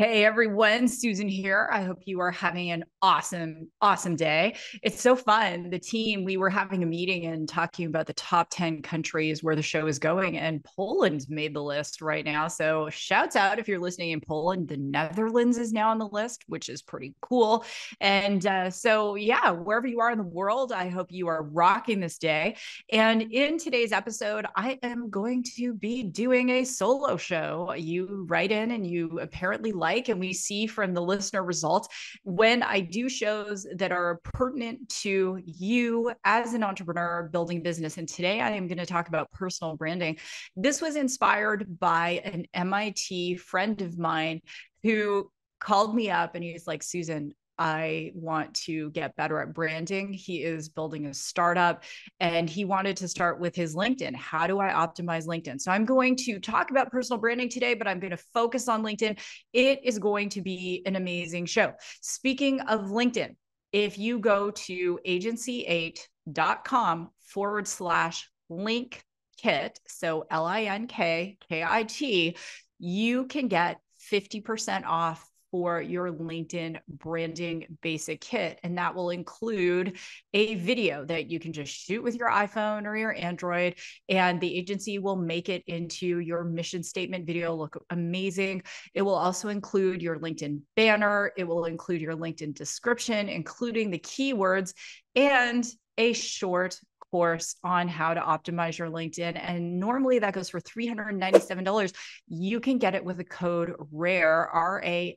Hey everyone, Susan here. I hope you are having an awesome day. It's so fun. The team, we were having a meeting and talking about the top 10 countries where the show is going, and Poland's made the list right now. So, shouts out if you're listening in Poland. The Netherlands is now on the list, which is pretty cool. And wherever you are in the world, I hope you are rocking this day. And in today's episode, I am going to be doing a solo show. You write in and you apparently and we see from the listener results when I do shows that are pertinent to you as an entrepreneur building business. And today I am going to talk about personal branding. This was inspired by an MIT friend of mine who called me up and he's like, Susan, I want to get better at branding. He is building a startup and he wanted to start with his LinkedIn. How do I optimize LinkedIn? So I'm going to talk about personal branding today, but I'm going to focus on LinkedIn. It is going to be an amazing show. Speaking of LinkedIn, if you go to agency8.com/link kit, so LINKKIT, you can get 50% off for your LinkedIn branding basic kit. And that will include a video that you can just shoot with your iPhone or your Android, and the agency will make it into your mission statement video look amazing. It will also include your LinkedIn banner. It will include your LinkedIn description, including the keywords, and a short course on how to optimize your LinkedIn. And normally that goes for $397. You can get it with a code RARE, RARE,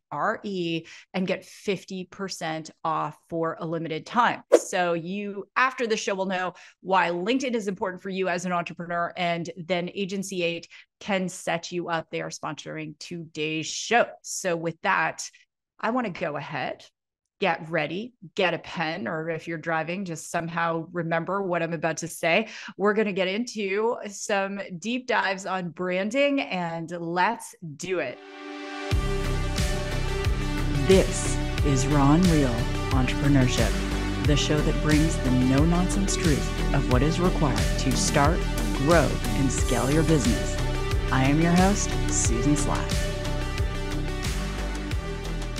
and get 50% off for a limited time. So you, after the show, will know why LinkedIn is important for you as an entrepreneur. And then Agency 8 can set you up. They are sponsoring today's show. So with that, I want to go ahead, get ready, get a pen, or if you're driving, just somehow remember what I'm about to say. We're going to get into some deep dives on branding, and let's do it. This is Raw and Real Entrepreneurship, the show that brings the no-nonsense truth of what is required to start, grow, and scale your business. I am your host, Susan Slack.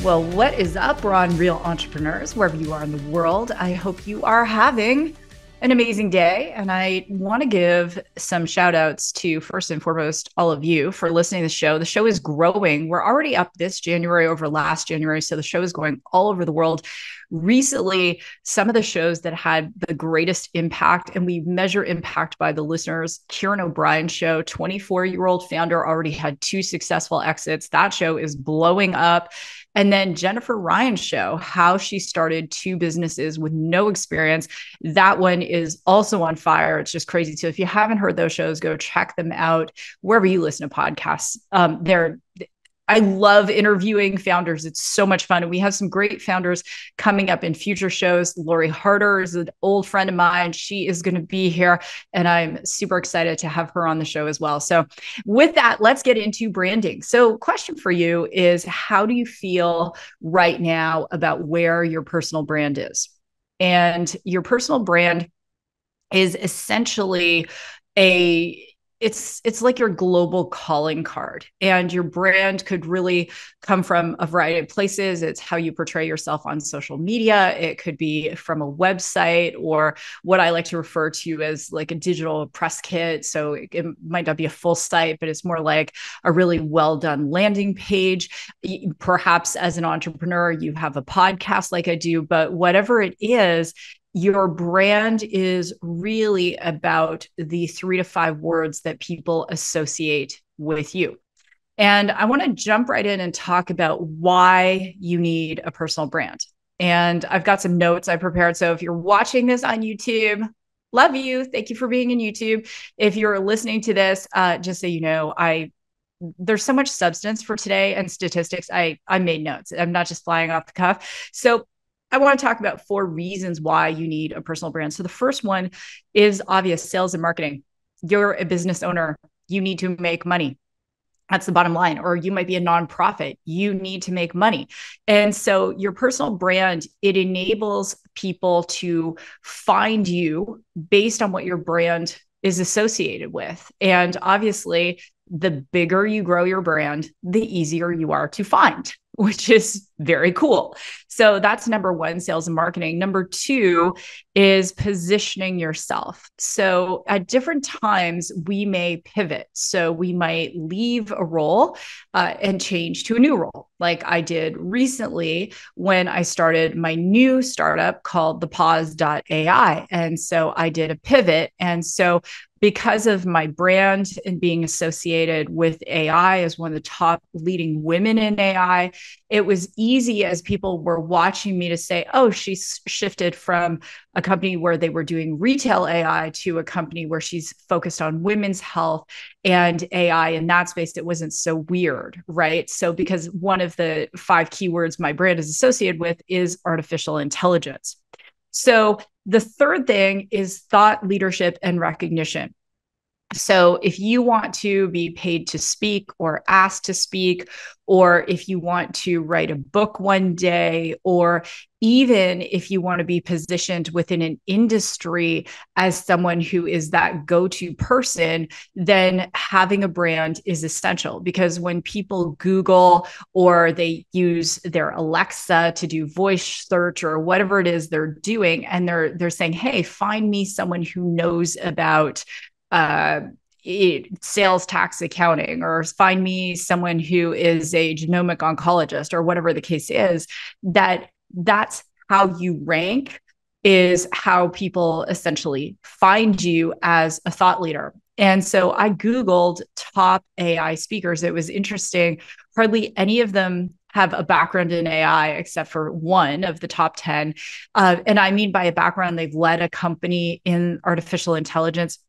Well, what is up, Raw and Real entrepreneurs, wherever you are in the world? I hope you are having an amazing day. And I want to give some shout outs to, first and foremost, all of you for listening to the show. The show is growing. We're already up this January over last January. So the show is going all over the world. Recently, some of the shows that had the greatest impact, and we measure impact by the listeners, Kieran O'Brien's show, 24-year-old founder, already had 2 successful exits. That show is blowing up. And then Jennifer Ryan's show, how she started 2 businesses with no experience. That one is also on fire. It's just crazy too. If you haven't heard those shows, go check them out wherever you listen to podcasts. I love interviewing founders. It's so much fun. And we have some great founders coming up in future shows. Lori Harder is an old friend of mine. She is going to be here, and I'm super excited to have her on the show as well. So with that, let's get into branding. So question for you is, how do you feel right now about where your personal brand is? And your personal brand is essentially it's like your global calling card, and your brand could really come from a variety of places. It's how you portray yourself on social media. It could be from a website, or what I like to refer to as like a digital press kit. So it might not be a full site, but it's more like a really well done landing page. Perhaps as an entrepreneur, you have a podcast like I do, but whatever it is, your brand is really about the 3 to 5 words that people associate with you. And I want to jump right in and talk about why you need a personal brand. And I've got some notes I prepared. So if you're watching this on YouTube, love you. Thank you for being in YouTube. If you're listening to this, just so you know, there's so much substance for today and statistics. I made notes. I'm not just flying off the cuff. So I want to talk about 4 reasons why you need a personal brand. So the first one is obvious: sales and marketing. You're a business owner. You need to make money. That's the bottom line. Or you might be a nonprofit. You need to make money. And so your personal brand, it enables people to find you based on what your brand is associated with. And obviously, the bigger you grow your brand, the easier you are to find, which is very cool. So that's number one, sales and marketing. Number two is positioning yourself. So at different times, we may pivot. So we might leave a role and change to a new role, like I did recently when I started my new startup called the Pause.ai. And so I did a pivot. And so because of my brand and being associated with AI as one of the top leading women in AI, it was easy as people were watching me to say, oh, she's shifted from a company where they were doing retail AI to a company where she's focused on women's health and AI in that space. It wasn't so weird, right? So because one of the 5 keywords my brand is associated with is artificial intelligence. So the third thing is thought leadership and recognition. So if you want to be paid to speak or asked to speak, or if you want to write a book one day, or even if you want to be positioned within an industry as someone who is that go-to person, then having a brand is essential. Because when people Google or they use their Alexa to do voice search or whatever it is they're doing, and they're saying, hey, find me someone who knows about sales tax accounting, or find me someone who is a genomic oncologist, or whatever the case is, that's how you rank, is how people essentially find you as a thought leader. And so I Googled top AI speakers. It was interesting. Hardly any of them have a background in AI except for one of the top 10. And I mean by a background, they've led a company in artificial intelligence.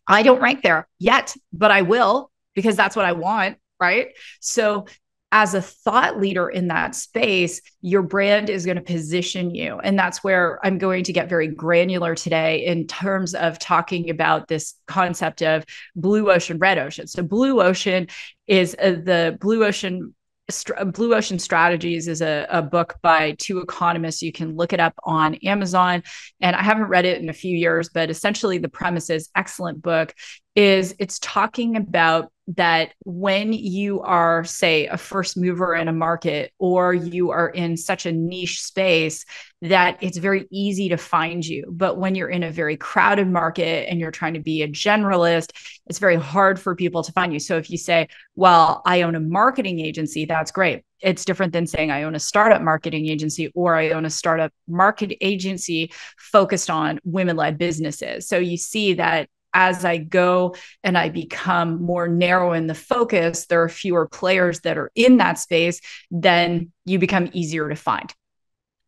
I don't rank there yet, but I will, because that's what I want, right? So as a thought leader in that space, your brand is going to position you. And that's where I'm going to get very granular today in terms of talking about this concept of blue ocean, red ocean. So blue ocean is the Blue Ocean Strategies is a book by 2 economists. You can look it up on Amazon. And I haven't read it in a few years, but essentially the premise is excellent book. It's talking about that when you are, say, a first mover in a market, or you are in such a niche space, that it's very easy to find you. But when you're in a very crowded market and you're trying to be a generalist, it's very hard for people to find you. So if you say, well, I own a marketing agency, that's great. It's different than saying I own a startup marketing agency, or I own a startup market agency focused on women-led businesses. So you see that as I go and I become more narrow in the focus, there are fewer players that are in that space, then you become easier to find.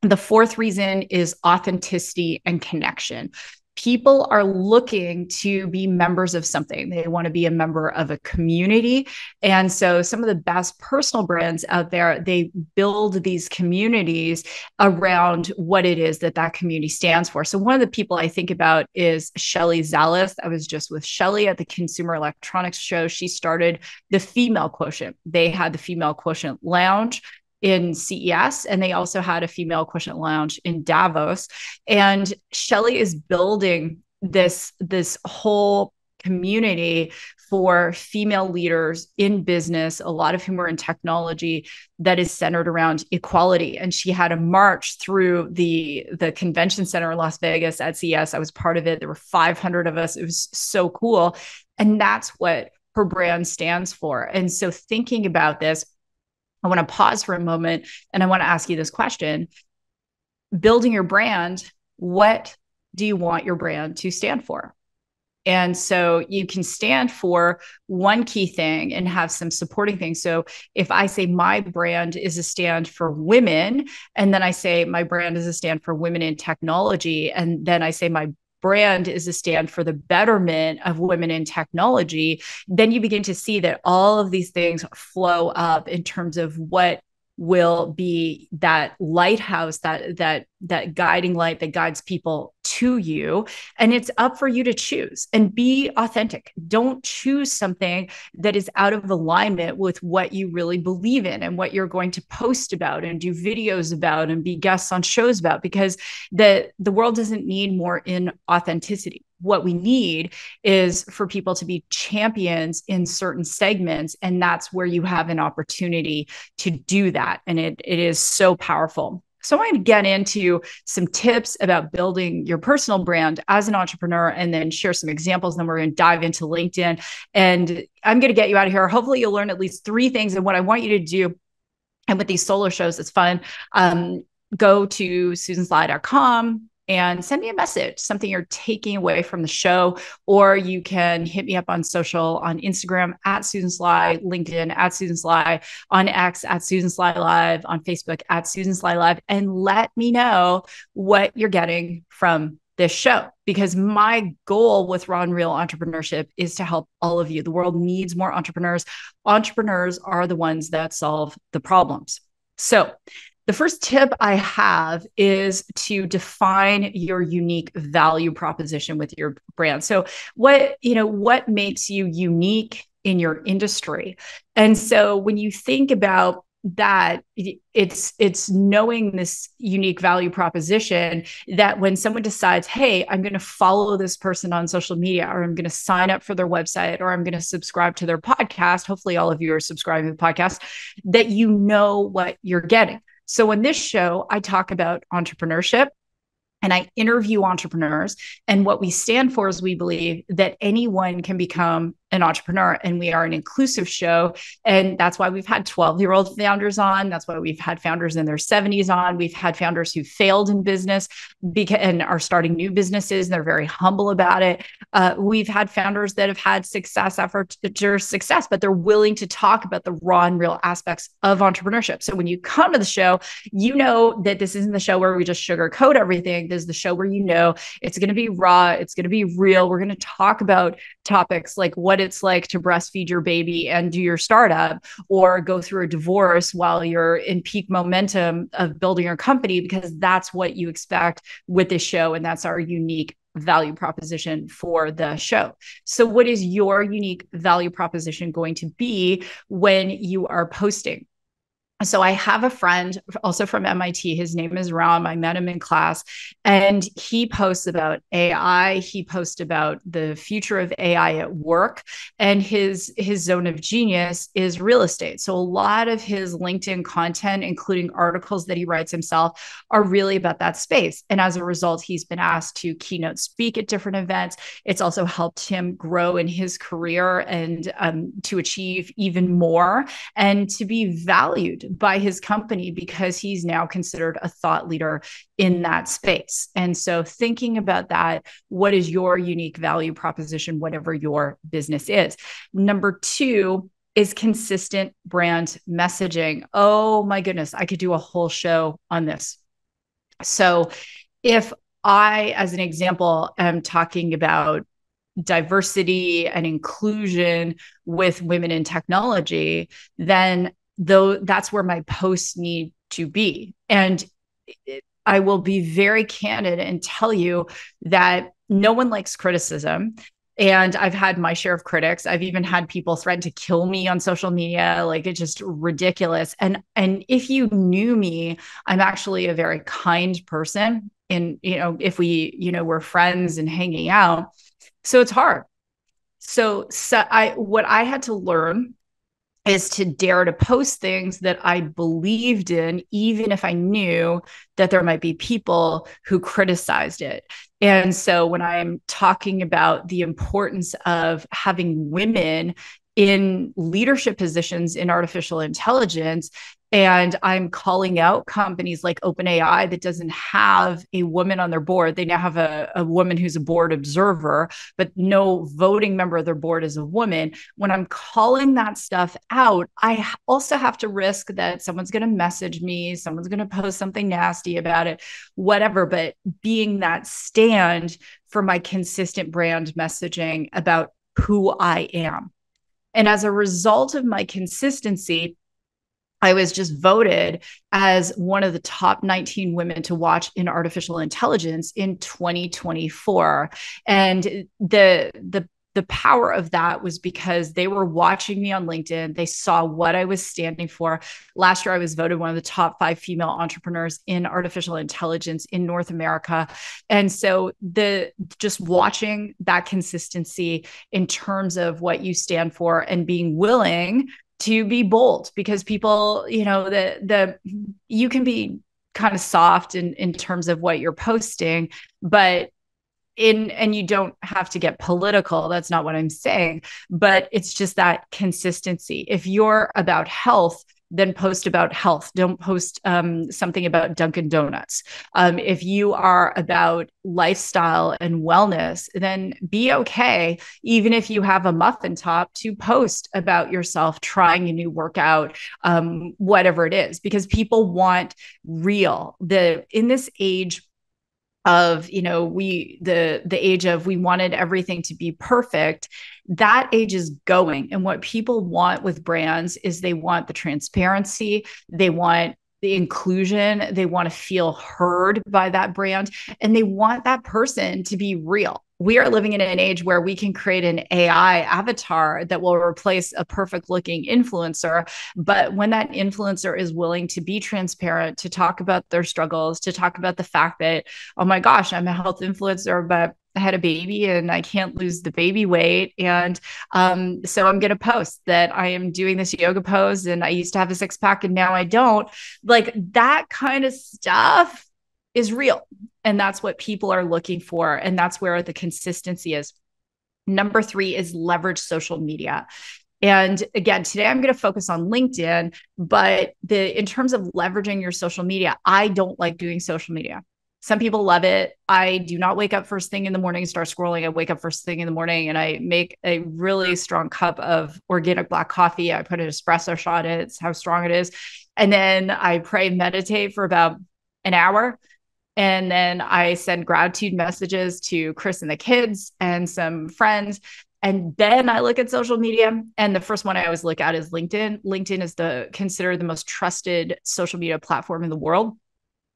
The fourth reason is authenticity and connection. People are looking to be members of something. They want to be a member of a community. And so some of the best personal brands out there, they build these communities around what it is that that community stands for. So one of the people I think about is Shelley Zalis. I was just with Shelley at the Consumer Electronics Show. She started the Female Quotient. They had the Female Quotient Lounge in CES, and they also had a Female Quotient Lounge in Davos. And Shelley is building this whole community for female leaders in business, a lot of whom are in technology, that is centered around equality. And she had a march through the convention center in Las Vegas at CES. I was part of it. There were 500 of us. It was so cool. And that's what her brand stands for. And so thinking about this, I want to pause for a moment and I want to ask you this question. Building your brand, what do you want your brand to stand for? And so you can stand for one key thing and have some supporting things. So if I say my brand is a stand for women, and then I say my brand is a stand for women in technology, and then I say my brand is a stand for the betterment of women in technology, then you begin to see that all of these things flow up in terms of what will be that lighthouse, that guiding light that guides people to you. And it's up for you to choose and be authentic. Don't choose something that is out of alignment with what you really believe in and what you're going to post about and do videos about and be guests on shows about, because the world doesn't need more inauthenticity. what we need is for people to be champions in certain segments. And that's where you have an opportunity to do that. And it is so powerful. So I'm going to get into some tips about building your personal brand as an entrepreneur and then share some examples. Then we're going to dive into LinkedIn and I'm going to get you out of here. Hopefully you'll learn at least 3 things. And what I want you to do, and with these solo shows, it's fun. Go to susansly.com and send me a message, something you're taking away from the show, or you can hit me up on social, on Instagram at Susan Sly, LinkedIn at Susan Sly, on X at Susan Sly Live, on Facebook at Susan Sly Live, and let me know what you're getting from this show, because my goal with Raw and Real Entrepreneurship is to help all of you. The world needs more entrepreneurs. Entrepreneurs are the ones that solve the problems. So the first tip I have is to define your unique value proposition with your brand. So what makes you unique in your industry? And so when you think about that, it's knowing this unique value proposition that when someone decides, hey, I'm going to follow this person on social media, or I'm going to sign up for their website, or I'm going to subscribe to their podcast. Hopefully all of you are subscribing to the podcast, that you know what you're getting. So in this show, I talk about entrepreneurship and I interview entrepreneurs. And what we stand for is we believe that anyone can become an entrepreneur, and we are an inclusive show. And that's why we've had 12-year-old founders on. That's why we've had founders in their 70s on. We've had founders who failed in business and are starting new businesses. And they're very humble about it. We've had founders that have had success after success, but they're willing to talk about the raw and real aspects of entrepreneurship. So when you come to the show, you know that this isn't the show where we just sugarcoat everything. This is the show where you know it's going to be raw. It's going to be real. We're going to talk about topics like what it's like to breastfeed your baby and do your startup, or go through a divorce while you're in peak momentum of building your company, because that's what you expect with this show. And that's our unique value proposition for the show. So what is your unique value proposition going to be when you are posting? So I have a friend also from MIT. His name is Ram. I met him in class, and he posts about AI. He posts about the future of AI at work, and his zone of genius is real estate. So a lot of his LinkedIn content, including articles that he writes himself, are really about that space. And as a result, he's been asked to keynote speak at different events. It's also helped him grow in his career and to achieve even more and to be valued by his company, because he's now considered a thought leader in that space. And so thinking about that, what is your unique value proposition, whatever your business is? Number 2 is consistent brand messaging. Oh my goodness, I could do a whole show on this. So if I, as an example, am talking about diversity and inclusion with women in technology, then that's where my posts need to be. And I will be very candid and tell you that no one likes criticism. And I've had my share of critics. I've even had people threaten to kill me on social media. Like, it's just ridiculous. And if you knew me, I'm actually a very kind person. And, if we, we're friends and hanging out. So it's hard. So what I had to learn is to dare to post things that I believed in, even if I knew that there might be people who criticized it. And so when I'm talking about the importance of having women in leadership positions in artificial intelligence, and I'm calling out companies like OpenAI that doesn't have a woman on their board. They now have a woman who's a board observer, but no voting member of their board is a woman. When I'm calling that stuff out, I also have to risk that someone's going to message me, someone's going to post something nasty about it, whatever. But being that stand for my consistent brand messaging about who I am. And as a result of my consistency, I was just voted as one of the top 19 women to watch in artificial intelligence in 2024. And the the power of that was because they were watching me on LinkedIn. They saw what I was standing for. Last year, I was voted one of the top 5 female entrepreneurs in artificial intelligence in North America. And so just watching that consistency in terms of what you stand for and being willing to be bold, because people, you can be kind of soft in terms of what you're posting, but and you don't have to get political. That's not what I'm saying, but it's just that consistency. If you're about health, then post about health. Don't post something about Dunkin' Donuts. If you are about lifestyle and wellness, then be okay, even if you have a muffin top, to post about yourself trying a new workout, whatever it is, because people want real. In this age of the age of we wanted everything to be perfect, that age is going. And what people want with brands is they want the transparency, they want the inclusion, they want to feel heard by that brand, and they want that person to be real. We are living in an age where we can create an AI avatar that will replace a perfect looking influencer. But when that influencer is willing to be transparent, to talk about their struggles, to talk about the fact that, oh my gosh, I'm a health influencer, but I had a baby and I can't lose the baby weight. And so I'm going to post that I am doing this yoga pose and I used to have a 6-pack and now I don't. Like, that kind of stuff is real. And that's what people are looking for. And that's where the consistency is. Number 3 is leverage social media. And again, today I'm going to focus on LinkedIn, but in terms of leveraging your social media, I don't like doing social media. Some people love it. I do not wake up first thing in the morning and start scrolling. I wake up first thing in the morning and I make a really strong cup of organic black coffee. I put an espresso shot in it. It's how strong it is. And then I pray, meditate for about an hour. And then I send gratitude messages to Chris and the kids and some friends. And then I look at social media. And the first one I always look at is LinkedIn. LinkedIn is considered the most trusted social media platform in the world.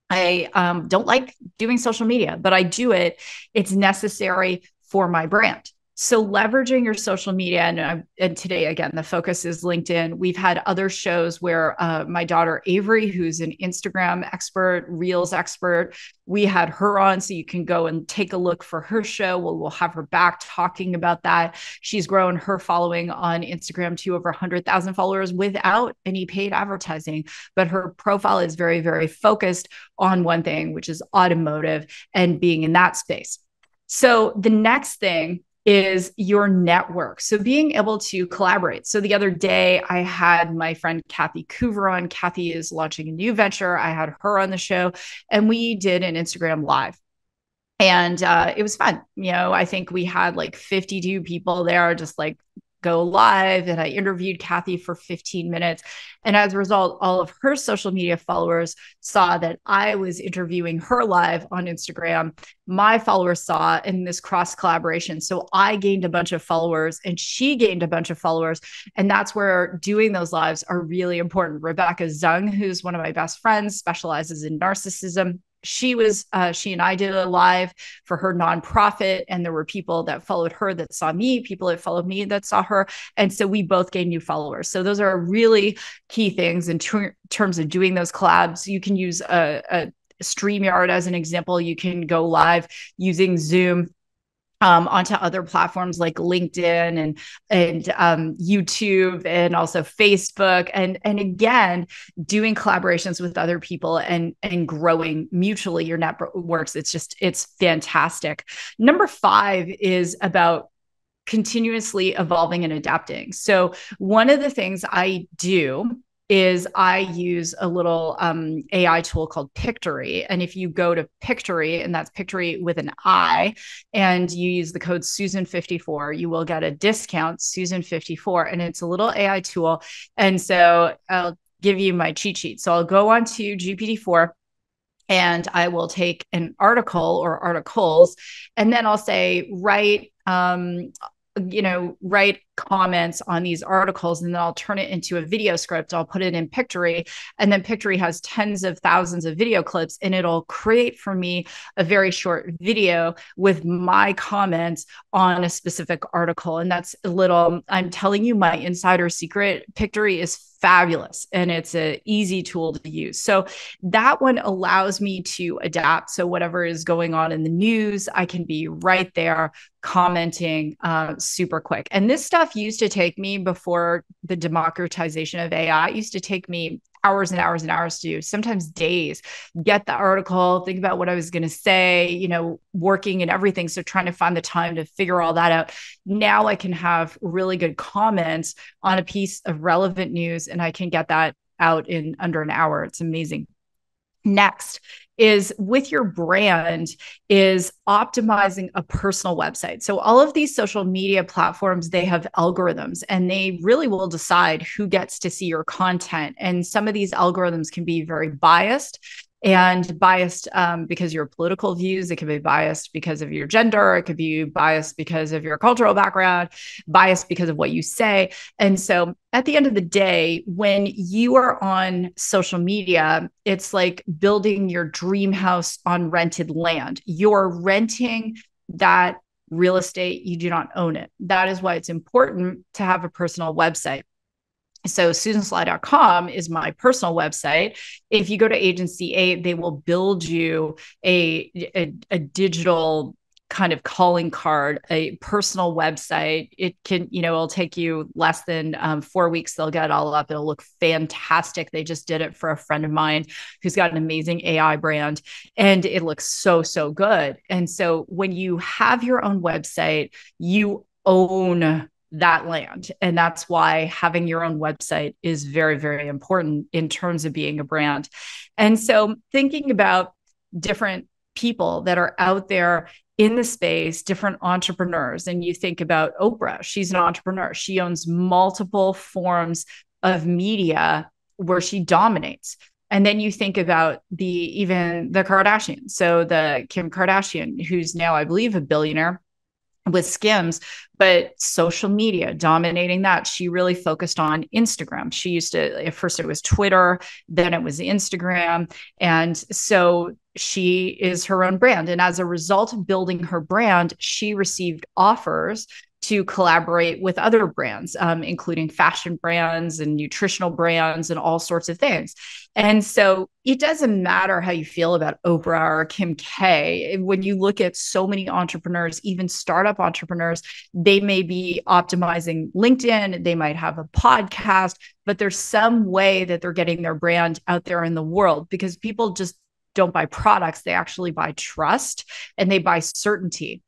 I don't like doing social media, but I do it. It's necessary for my brand. So leveraging your social media, and today, again, the focus is LinkedIn. We've had other shows where my daughter, Avery, who's an Instagram expert, Reels expert, we had her on, so you can go and take a look for her show. We'll have her back talking about that. She's grown her following on Instagram to over 100,000 followers without any paid advertising, but her profile is very, very focused on one thing, which is automotive and being in that space. So the next thing is your network. So being able to collaborate. So the other day I had my friend Kathy Coover on. Kathy is launching a new venture. I had her on the show and we did an Instagram live. And it was fun. I think we had like 52 people there, just like go live. And I interviewed Kathy for 15 minutes. And as a result, all of her social media followers saw that I was interviewing her live on Instagram. My followers saw in this cross collaboration. So I gained a bunch of followers and she gained a bunch of followers. And that's where doing those lives are really important. Rebecca Zung, who's one of my best friends, specializes in narcissism. She and I did a live for her nonprofit, and there were people that followed her that saw me, people that followed me that saw her. And so we both gained new followers. So those are really key things in terms of doing those collabs. You can use a StreamYard as an example. You can go live using Zoom onto other platforms like LinkedIn and YouTube and also Facebook. And again, doing collaborations with other people and growing mutually your networks. It's fantastic. Number 5 is about continuously evolving and adapting. So one of the things I do is I use a little AI tool called Pictory. And if you go to Pictory, and that's Pictory with an I, and you use the code Susan54, you will get a discount, Susan54. And it's a little AI tool. And so I'll give you my cheat sheet. So I'll go on to GPT-4 and I will take an article or articles, and then I'll say, write write comments on these articles, and then I'll turn it into a video script. I'll put it in Pictory, and then Pictory has tens of thousands of video clips, and it'll create for me a very short video with my comments on a specific article. And that's a little, I'm telling you my insider secret, Pictory is fabulous and it's an easy tool to use. So that one allows me to adapt. So whatever is going on in the news, I can be right there commenting super quick. And this stuff used to take me, before the democratization of AI, it used to take me hours and hours and hours to do, sometimes days, get the article, think about what I was going to say, working and everything. So trying to find the time to figure all that out. Now I can have really good comments on a piece of relevant news, and I can get that out in under an hour. It's amazing. Next is, with your brand, is optimizing a personal website. So all of these social media platforms, they have algorithms, and they really will decide who gets to see your content. And some of these algorithms can be very biased, because of your political views. It could be biased because of your gender. It could be biased because of your cultural background, biased because of what you say. And so at the end of the day, when you are on social media, it's like building your dream house on rented land. You're renting that real estate. You do not own it. That is why it's important to have a personal website. So susansly.com is my personal website. If you go to Agency 8, they will build you a digital kind of calling card, a personal website. It can, it'll take you less than 4 weeks. They'll get it all up. It'll look fantastic. They just did it for a friend of mine who's got an amazing AI brand, and it looks so, so good. And so when you have your own website, you own that land. And that's why having your own website is very, very important in terms of being a brand. And so thinking about different people that are out there in the space, different entrepreneurs, and you think about Oprah, she's an entrepreneur. She owns multiple forms of media where she dominates. And then you think about even the Kardashians. So the Kim Kardashian, who's now, I believe, a billionaire with Skims, but social media dominating that. She really focused on Instagram. She used to, at first it was Twitter, then it was Instagram. And so she is her own brand. And as a result of building her brand, she received offers to collaborate with other brands, including fashion brands and nutritional brands and all sorts of things. And so it doesn't matter how you feel about Oprah or Kim K. When you look at so many entrepreneurs, even startup entrepreneurs, they may be optimizing LinkedIn, they might have a podcast, but there's some way that they're getting their brand out there in the world, because people just don't buy products. They actually buy trust, and they buy certainty.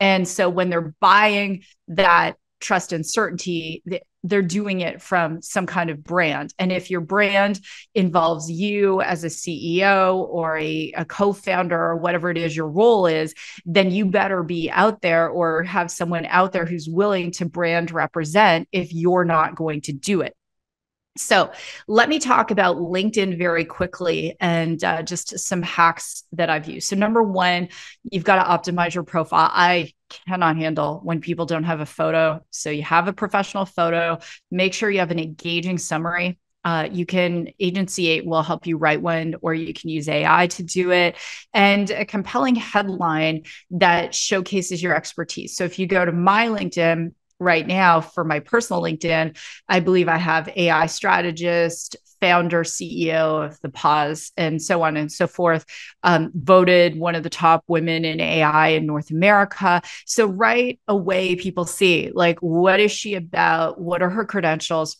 And so when they're buying that trust and certainty, they're doing it from some kind of brand. And if your brand involves you as a CEO or a co-founder or whatever it is your role is, then you better be out there or have someone out there who's willing to brand represent if you're not going to do it. So let me talk about LinkedIn very quickly, and just some hacks that I've used. So number one, you've got to optimize your profile. I cannot handle when people don't have a photo. So you have a professional photo, make sure you have an engaging summary. Agency 8 will help you write one, or you can use AI to do it, and a compelling headline that showcases your expertise. So if you go to my LinkedIn, right now, for my personal LinkedIn, I believe I have AI strategist, founder, CEO of the Pause, and so on and so forth, voted one of the top women in AI in North America. So right away, people see, like, what is she about? What are her credentials?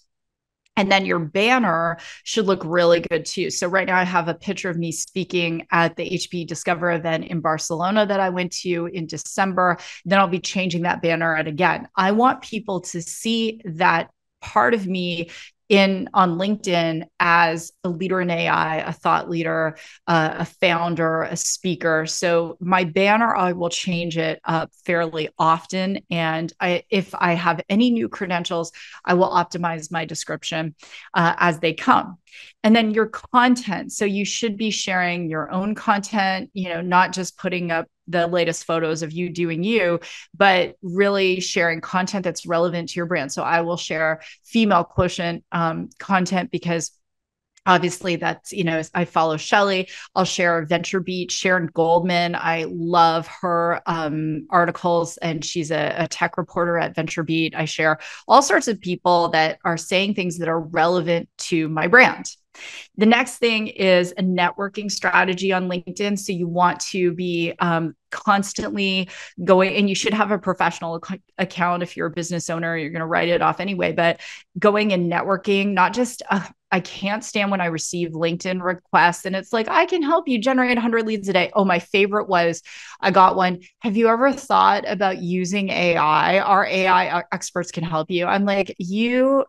And then your banner should look really good too. So right now I have a picture of me speaking at the HP Discover event in Barcelona that I went to in December. Then I'll be changing that banner out again. I want people to see that part of me on LinkedIn as a leader in AI, a thought leader, a founder, a speaker. So my banner, I will change it up fairly often. And if I have any new credentials, I will optimize my description as they come. And then your content. So you should be sharing your own content, not just putting up the latest photos of you doing you, but really sharing content that's relevant to your brand. So I will share female quotient content because obviously that's, I follow Shelly. I'll share Venture Beat, Sharon Goldman. I love her articles, and she's a tech reporter at Venture Beat. I share all sorts of people that are saying things that are relevant to my brand. The next thing is a networking strategy on LinkedIn. So you want to be constantly going, and you should have a professional account. If you're a business owner, you're going to write it off anyway, but going and networking, not just, I can't stand when I receive LinkedIn requests and it's like, I can help you generate 100 leads a day. Oh, my favorite was, I got one. Have you ever thought about using AI? Our AI experts can help you. I'm like, you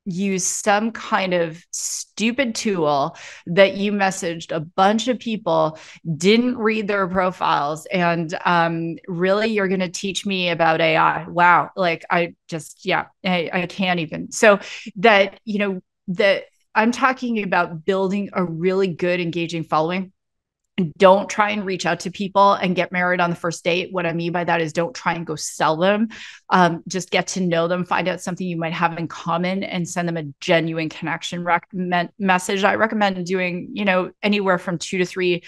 use some kind of stupid tool that you messaged a bunch of people, didn't read their profiles, and really you're going to teach me about AI. Wow. Like I can't even. So that, that I'm talking about building a really good, engaging following. Don't try and reach out to people and get married on the first date. What I mean by that is don't try and go sell them. Just get to know them, find out something you might have in common, and send them a genuine connection message. I recommend doing, anywhere from 2 to 3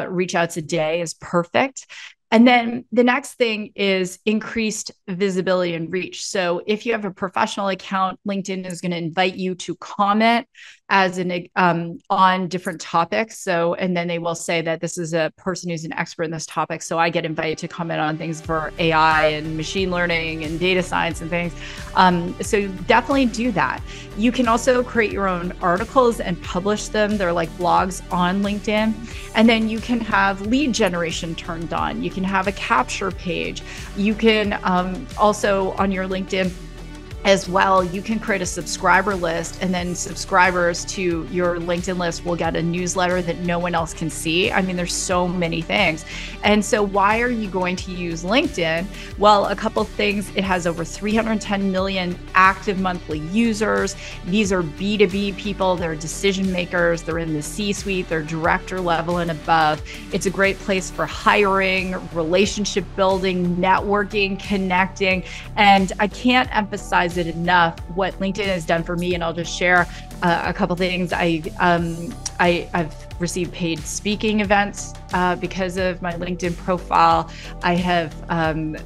reach outs a day is perfect. And then the next thing is increased visibility and reach. So if you have a professional account, LinkedIn is going to invite you to comment as on different topics. So, and then they will say that this is a person who's an expert in this topic. So I get invited to comment on things for AI and machine learning and data science and things. So definitely do that. You can also create your own articles and publish them. They're like blogs on LinkedIn. And then you can have lead generation turned on. You can have a capture page. You can also on your LinkedIn as well, you can create a subscriber list, and then subscribers to your LinkedIn list will get a newsletter that no one else can see. I mean, there's so many things. And so why are you going to use LinkedIn? Well, a couple of things. It has over 310 million active monthly users. These are B2B people. They're decision makers. They're in the C-suite. They're director level and above. It's a great place for hiring, relationship building, networking, connecting. And I can't emphasize it enough what LinkedIn has done for me. And I'll just share a couple things. I've received paid speaking events because of my LinkedIn profile. I have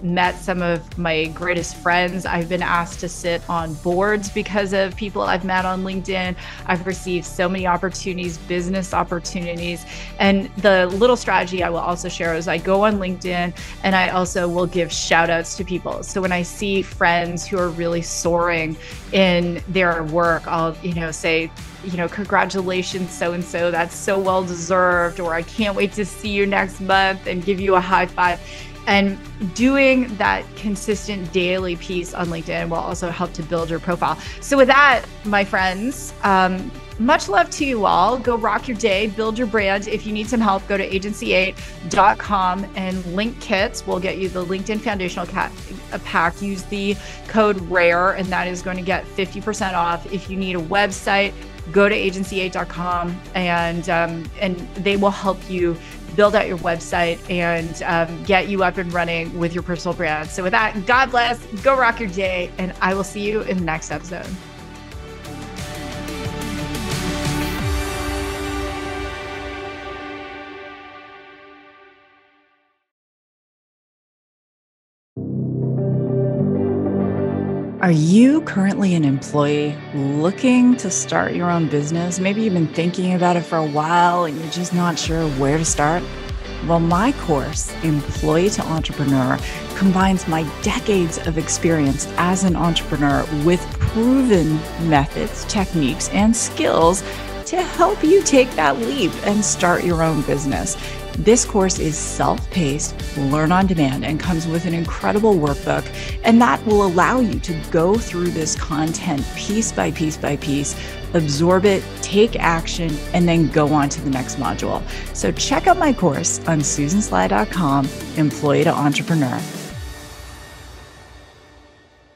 met some of my greatest friends. I've been asked to sit on boards because of people I've met on LinkedIn. I've received so many opportunities, business opportunities. And the little strategy I will also share is I go on LinkedIn and I also will give shout outs to people. So when I see friends who are really soaring in their work, I'll, say, congratulations, so-and-so, that's so well deserved, or I can't wait to see you next month, and give you a high five. And doing that consistent daily piece on LinkedIn will also help to build your profile. So with that, my friends, much love to you all. Go rock your day, build your brand. If you need some help, go to agency8.com and link kits will get you the LinkedIn Foundational pack. Use the code RARE, and that is going to get 50% off. If you need a website, go to agency8.com and they will help you build out your website and get you up and running with your personal brand. So with that, God bless, go rock your day, and I will see you in the next episode. Are you currently an employee looking to start your own business? Maybe you've been thinking about it for a while and you're just not sure where to start. Well, my course, Employee to Entrepreneur, combines my decades of experience as an entrepreneur with proven methods, techniques, and skills to help you take that leap and start your own business. This course is self-paced, learn on demand, and comes with an incredible workbook. And that will allow you to go through this content piece by piece by piece, absorb it, take action, and then go on to the next module. So check out my course on susansly.com, Employee to Entrepreneur.